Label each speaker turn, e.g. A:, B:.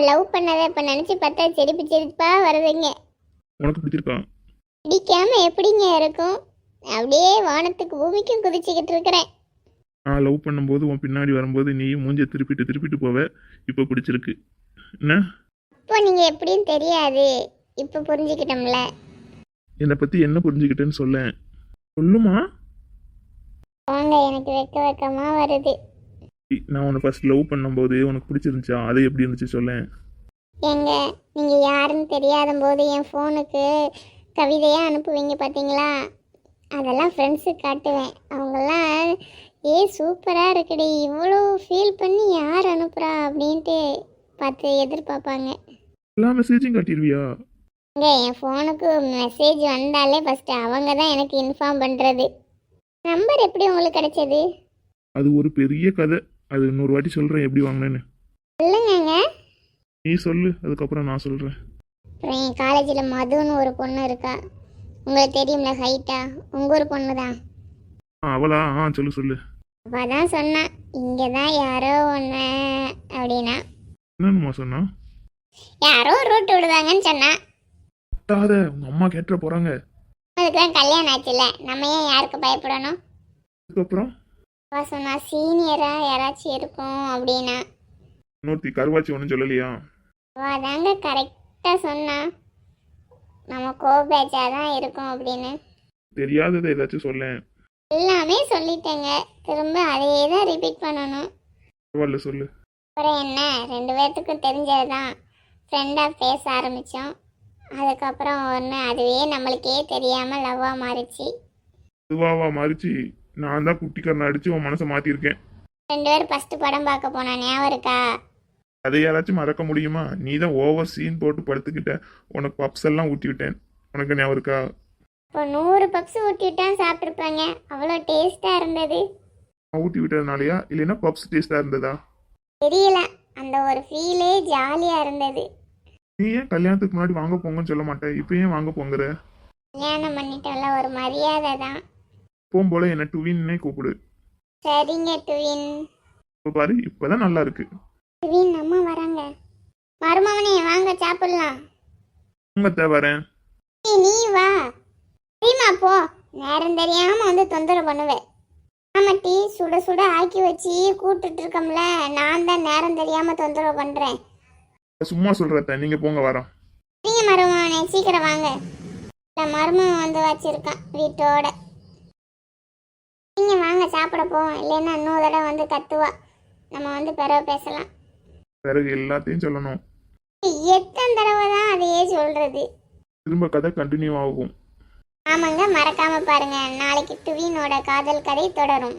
A: Love பண்ணதை இப்போ நினச்சி பார்த்தா சிரிப்பு சிரிப்பா வருதுங்க.
B: உனக்கு பிடிச்சிருக்கா?
A: பிடிக்காம எப்படிங்க இருக்கும்? அப்படியே வானத்துக்கு பூமிக்கும் குதிச்சுக்கிட்டு இருக்கிறேன்.
B: நான் லவ் பண்ணும்போது உன் பின்னாடி வரும்போது நீயும் மூஞ்ச திருப்பிட்டு திருப்பிட்டு போவ. இப்போ பிடிச்சிருக்கு என்ன?
A: இப்போ நீங்கள் எப்படின்னு தெரியாது, இப்போ புரிஞ்சுக்கிட்டோம்ல.
B: என்னை பற்றி என்ன புரிஞ்சுக்கிட்டேன்னு சொல்லேன். சொல்லுமா.
A: வாங்க, எனக்கு வெக்கமா வருது.
B: நான் உன்னை ஃபர்ஸ்ட் லவ் பண்ணும்போது உனக்கு பிடிச்சிருந்துச்சா? அது எப்படி இருந்துச்சு சொல்லேன்.
A: ஏங்க, நீங்கள் யாருன்னு தெரியாத போது என் ஃபோனுக்கு கவிதையாக அனுப்புவீங்க பார்த்தீங்களா? அதெல்லாம் ஃப்ரெண்ட்ஸுக்கு காட்டுவேன். அவங்கெல்லாம் சூப்பராக இருக்குடி, இவ்வளோ ஃபீல் பண்ணி யார் அனுப்புகிறா அப்படின்ட்டு பார்த்து எதிர்பார்ப்பாங்க.
B: எல்லா மெசேஜும் காட்டிடுவியா?
A: இங்கே என் ஃபோனுக்கு மெசேஜ் வந்தாலே ஃபஸ்ட்டு அவங்க தான் எனக்கு இன்ஃபார்ம் பண்ணுறது. நம்பர் எப்படி உங்களுக்கு கிடைச்சது?
B: அது ஒரு பெரிய கதை. அது இன்னொரு வாட்டி சொல்கிறேன் எப்படி வாங்கினேன்னு.
A: சொல்லுங்கங்க.
B: நீ சொல்லு, அதுக்கப்புறம் நான் சொல்கிறேன்.
A: அப்புறம் என் காலேஜில் மதுன்னு ஒரு பொண்ணு இருக்கா, உங்களுக்கு தெரியும்ல, ஹைட்டா, உங்கள் ஒரு பொண்ணு தான்.
B: அவளா? சொல்லு சொல்லு.
A: அவள் தான் சொன்னான், இங்கே தான் யாரோ ஒன்று அப்படின்னா.
B: என்னம்மா சொன்னா?
A: யாரோ ரூட் விடுதாங்கன்னு சொன்னான்.
B: உங்க அம்மா கேட்டுற போறாங்க.
A: அதுக்குதான் கல்யாணம் ஆச்சுல்ல, நம்ம ஏன் யாருக்கு பயப்படணும்?
B: அதுக்கப்புறம்
A: அவள் சொன்னா சீனியரா யாராச்சும் இருக்கும் அப்படின்னா.
B: இன்னொருத்தி கருவாச்சி ஒன்றும் சொல்லலையா?
A: அவள் தாங்க கரெக்டாக சொன்னா, நம்ம கோபேஜாக தான் இருக்கும் அப்படின்னு.
B: தெரியாததை ஏதாச்சும் சொல்லேன்.
A: எல்லாமே சொல்லிட்டேங்க, திரும்ப அதையே தான் ரிப்பீட் பண்ணணும்.
B: பரவாயில்ல சொல்லு.
A: அப்புறம் என்ன, 2 பேர்த்துக்கும் தெரிஞ்சது தான், ஃப்ரெண்டாக பேச ஆரம்பித்தோம். அதுக்கப்புறம் ஒன்று அதுவே நம்மளுக்கே தெரியாமல் லவ்வாக மாறிச்சு.
B: இதுவாவா மாறிச்சு? நான் தான் குட்டிக்காரனை அடிச்சு உன் மனசை மாத்திருக்கேன்.
A: 2 பேரும் ஃபஸ்ட்டு படம் பார்க்க போனோம், ஞாபகம் இருக்கா?
B: அதை யாராச்சும் மறக்க முடியுமா? நீ தான் ஓவர் சீன் போட்டு படுத்துக்கிட்ட. உனக்கு பப்ஸ் எல்லாம் ஊட்டி விட்டேன், உனக்கு ஞாபகம் இருக்கா?
A: இப்போ 100 பப்ஸ் ஊட்டி விட்டான் சாப்பிட்ருப்பாங்க, அவ்வளோ டேஸ்ட்டாக இருந்தது.
B: ஊட்டி விட்டதுனாலயா இல்லைன்னா பப்ஸ் டேஸ்டா இருந்ததா
A: தெரியல, அந்த ஒரு ஃபீலே ஜாலியாக இருந்தது.
B: நீ ஏன் கல்யாணத்துக்கு முன்னாடி வாங்க போங்கன்னு சொல்ல மாட்டேன், இப்போ ஏன் வாங்க போங்கிற?
A: கல்யாணம் பண்ணிட்டோம்ல, ஒரு மரியாதை தான்.
B: போகும்போல என்ன டுவின்னே கூப்பிடு.
A: சரிங்க டுவின்.
B: இப்போ பாரு, இப்போதான் நல்லா இருக்கு.
A: டுவின் அம்மா வராங்க. மருமவனே வாங்க சாப்பிடலாம்.
B: உங்கத்த வரேன்.
A: நீ வா. சரிம்மா போ, நேரம் தெரியாமல் வந்து தொந்தரவு பண்ணுவேன். ஆமாம், டீ சுட சுட ஆக்கி வச்சு கூப்பிட்டுட்டு இருக்கோம்ல, நான் தான் நேரம் தெரியாமல் தொந்தரவு பண்ணுறேன்.
B: சும்மா சொல்றத, நீங்க போங்க வரோம்.
A: சரிங்க மருமவனே, சீக்கிரம் வாங்க. இல்லை, மருமவன் வந்து வச்சிருக்கான் வீட்டோட. நீங்கள் வாங்க சாப்பிட போவோம், இல்லைன்னா இன்னொரு தடவை வந்து கத்துவா. நம்ம வந்து பிறகு பேசலாம்.
B: பிறகு எல்லாத்தையும் சொல்லணும்.
A: எத்தனை தடவை தான் அதையே சொல்கிறது?
B: திரும்ப கதை கண்டினியூ ஆகும்.
A: ஆமாங்க, மறக்காம பாருங்க, நாளைக்கு டுவினோட காதல் கதை தொடரும்.